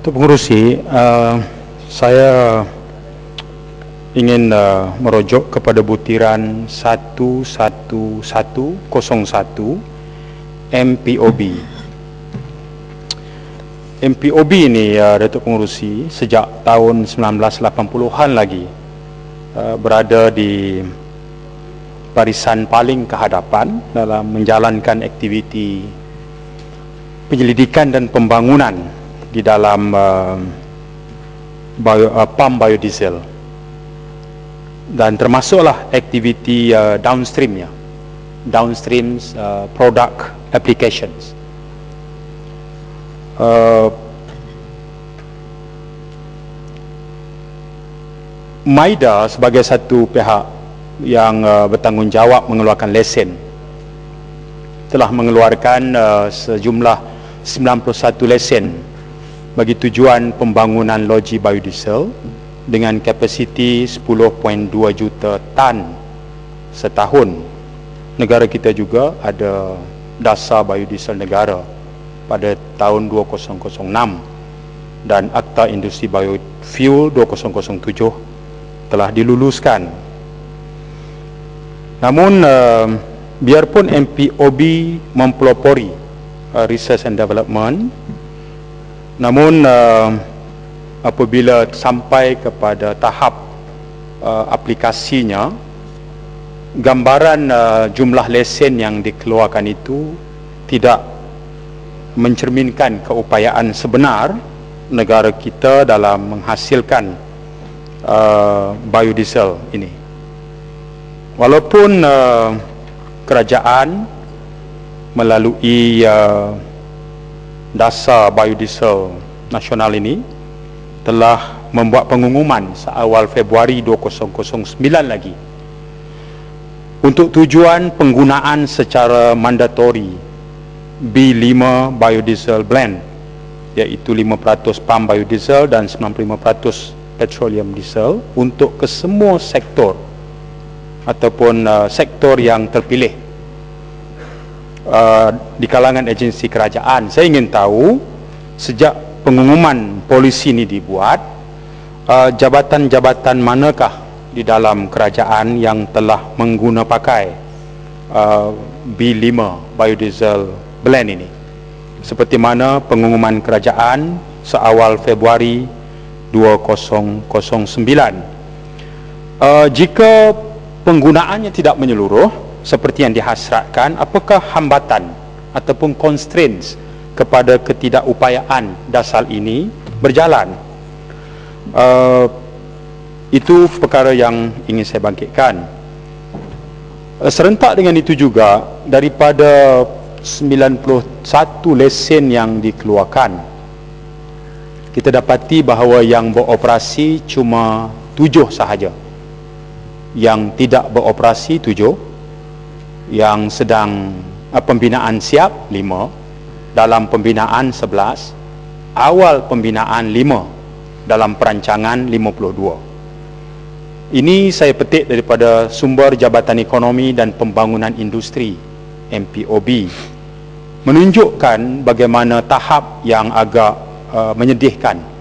Datuk Pengerusi, saya ingin merujuk kepada butiran 11101 MPOB. MPOB ini, Datuk Pengerusi, sejak tahun 1980-an lagi berada di barisan paling kehadapan dalam menjalankan aktiviti penyelidikan dan pembangunan di dalam pam biodiesel, dan termasuklah aktiviti downstreamnya, downstream product applications. MIDA sebagai satu pihak yang bertanggungjawab mengeluarkan lesen telah mengeluarkan sejumlah 91 lesen bagi tujuan pembangunan loji biodiesel dengan kapasiti 10.2 juta tan setahun. Negara kita juga ada dasar biodiesel negara pada tahun 2006 dan Akta Industri Biofuel 2007 telah diluluskan. Namun biarpun MPOB mempelopori research and development, namun apabila sampai kepada tahap aplikasinya, gambaran jumlah lesen yang dikeluarkan itu tidak mencerminkan keupayaan sebenar negara kita dalam menghasilkan biodiesel ini. Walaupun kerajaan melalui dasar biodiesel nasional ini telah membuat pengumuman seawal Februari 2009 lagi untuk tujuan penggunaan secara mandatori B5 biodiesel blend, iaitu 5% pam biodiesel dan 95% petroleum diesel untuk kesemua sektor ataupun sektor yang terpilih di kalangan agensi kerajaan. Saya ingin tahu, sejak pengumuman polisi ini dibuat, jabatan-jabatan manakah di dalam kerajaan yang telah mengguna pakai B5 biodiesel blend ini, seperti mana pengumuman kerajaan seawal Februari 2009. Jika penggunaannya tidak menyeluruh seperti yang dihasratkan, apakah hambatan ataupun constraints kepada ketidakupayaan dasar ini berjalan? Itu perkara yang ingin saya bangkitkan. Serentak dengan itu juga, daripada 91 lesen yang dikeluarkan, kita dapati bahawa yang beroperasi cuma 7 sahaja, yang tidak beroperasi 7, yang sedang pembinaan siap 5, dalam pembinaan 11, awal pembinaan 5, dalam perancangan 52. Ini saya petik daripada sumber Jabatan Ekonomi dan Pembangunan Industri MPOB, menunjukkan bagaimana tahap yang agak menyedihkan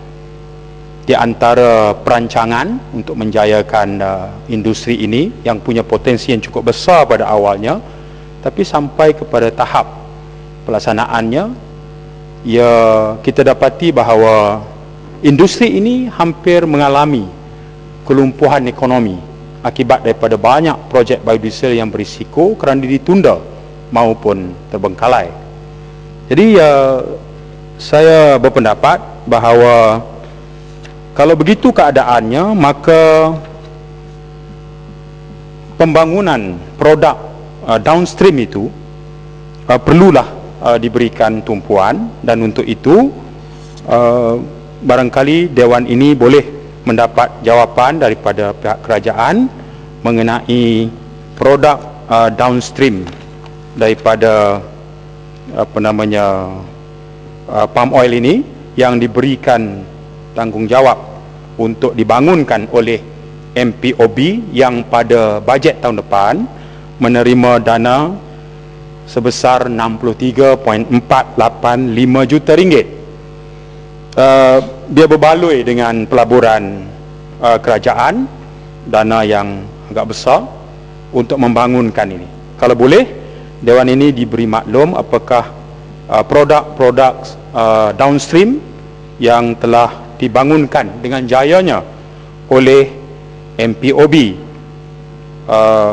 di antara perancangan untuk menjayakan industri ini yang punya potensi yang cukup besar pada awalnya, tapi sampai kepada tahap pelaksanaannya, ya, kita dapati bahawa industri ini hampir mengalami kelumpuhan ekonomi akibat daripada banyak projek biodiesel yang berisiko kerana ditunda maupun terbengkalai. Jadi saya berpendapat bahawa kalau begitu keadaannya, maka pembangunan produk downstream itu perlulah diberikan tumpuan, dan untuk itu barangkali Dewan ini boleh mendapat jawapan daripada pihak kerajaan mengenai produk downstream daripada palm oil ini yang diberikan tanggungjawab untuk dibangunkan oleh MPOB yang pada bajet tahun depan menerima dana sebesar 63.485 juta ringgit. dia berbaloi dengan pelaburan kerajaan, dana yang agak besar untuk membangunkan ini. Kalau boleh, Dewan ini diberi maklum apakah produk-produk downstream yang telah dibangunkan dengan jayanya oleh MPOB,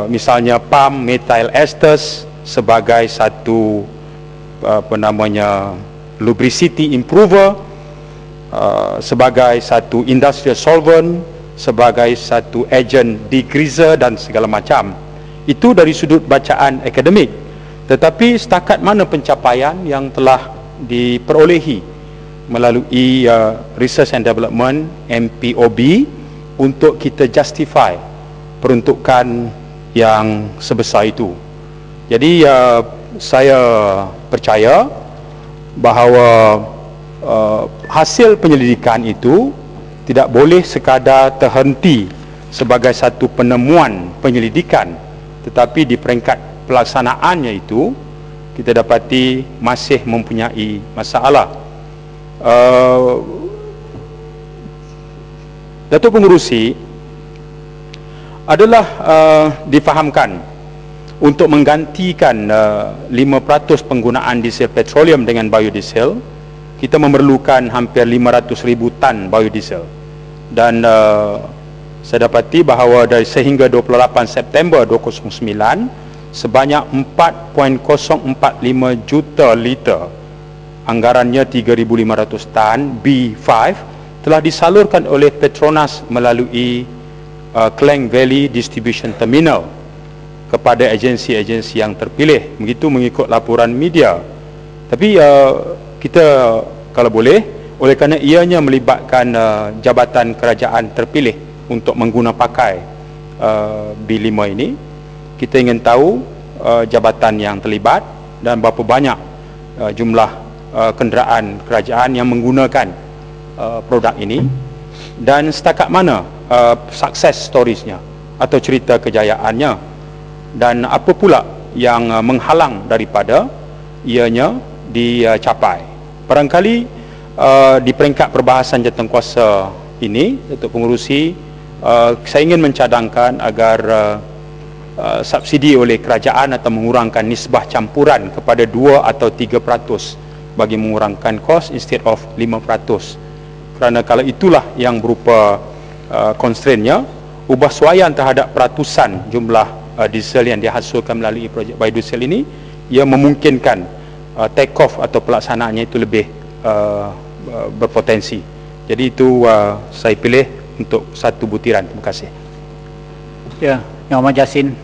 misalnya palm methyl esters sebagai satu lubricity improver, sebagai satu industrial solvent, sebagai satu agent degreaser dan segala macam. Itu dari sudut bacaan akademik. Tetapi setakat mana pencapaian yang telah diperolehi melalui Research and Development MPOB untuk kita justify peruntukan yang sebesar itu. Jadi saya percaya bahawa hasil penyelidikan itu tidak boleh sekadar terhenti sebagai satu penemuan penyelidikan, tetapi di peringkat pelaksanaannya itu kita dapati masih mempunyai masalah. Datuk Pengerusi adalah difahamkan untuk menggantikan 5% penggunaan diesel petroleum dengan biodiesel, kita memerlukan hampir 500,000 tan biodiesel. Dan saya dapati bahawa dari sehingga 28 September 2009 sebanyak 4.045 juta liter, anggarannya 3,500 tan B5 telah disalurkan oleh Petronas melalui Klang Valley Distribution Terminal kepada agensi-agensi yang terpilih, begitu mengikut laporan media. Tapi kita kalau boleh, oleh kerana ianya melibatkan jabatan kerajaan terpilih untuk mengguna pakai B5 ini, kita ingin tahu jabatan yang terlibat dan berapa banyak jumlah kenderaan kerajaan yang menggunakan produk ini, dan setakat mana success storiesnya atau cerita kejayaannya, dan apa pula yang menghalang daripada ianya dicapai. Barangkali di peringkat perbahasan jawatankuasa ini, Datuk Pengerusi, saya ingin mencadangkan agar subsidi oleh kerajaan atau mengurangkan nisbah campuran kepada 2 atau 3% bagi mengurangkan kos instead of 5%. Kerana kalau itulah yang berupa constraint-nya, ubah suaian terhadap peratusan jumlah diesel yang dihasilkan melalui projek biodiesel ini, ia memungkinkan take off atau pelaksanaannya itu lebih berpotensi. Jadi itu saya pilih untuk satu butiran. Terima kasih. Ya, Yang Amat Jasin.